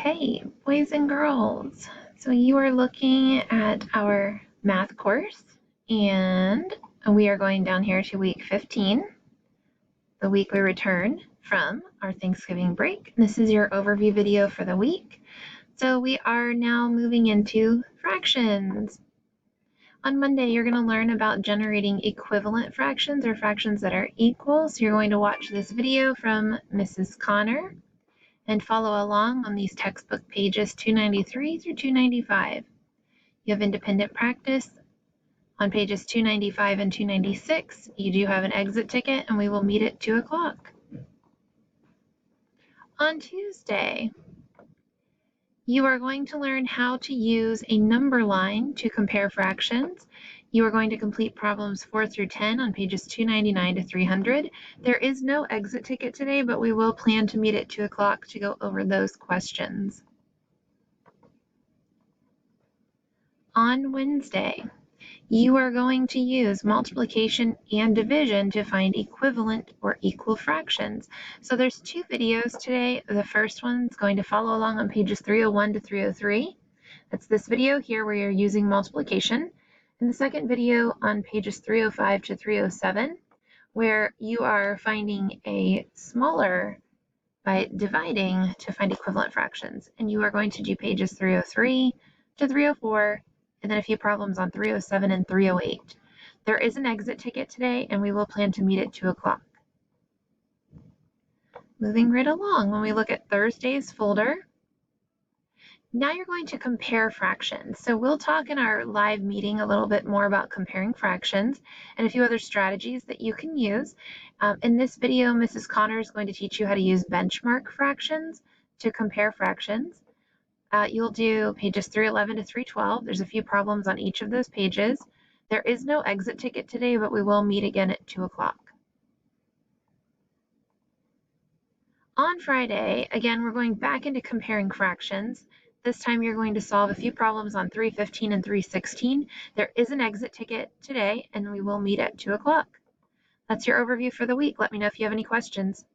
Okay, boys and girls, so you are looking at our math course, and we are going down here to week 15, the week we return from our Thanksgiving break. This is your overview video for the week. So we are now moving into fractions. On Monday, you're going to learn about generating equivalent fractions or fractions that are equal. So you're going to watch this video from Mrs. Connor and follow along on these textbook pages 293 through 295. You have independent practice on pages 295 and 296. You do have an exit ticket, and we will meet at 2 o'clock. On Tuesday, you are going to learn how to use a number line to compare fractions. You are going to complete problems 4 through 10 on pages 299 to 300. There is no exit ticket today, but we will plan to meet at 2 o'clock to go over those questions. On Wednesday, you are going to use multiplication and division to find equivalent or equal fractions. So there's two videos today. The first one's going to follow along on pages 301 to 303. That's this video here where you're using multiplication. And the second video on pages 305 to 307, where you are finding a smaller by dividing to find equivalent fractions. And you are going to do pages 303 to 304, and then a few problems on 307 and 308. There is an exit ticket today, and we will plan to meet at 2 o'clock. Moving right along, when we look at Thursday's folder, now you're going to compare fractions. So we'll talk in our live meeting a little bit more about comparing fractions and a few other strategies that you can use. In this video, Mrs. Connor is going to teach you how to use benchmark fractions to compare fractions. You'll do pages 311 to 312. There's a few problems on each of those pages. There is no exit ticket today, but we will meet again at 2 o'clock. On Friday, again, we're going back into comparing fractions. This time you're going to solve a few problems on 315 and 316. There is an exit ticket today, and we will meet at 2 o'clock. That's your overview for the week. Let me know if you have any questions.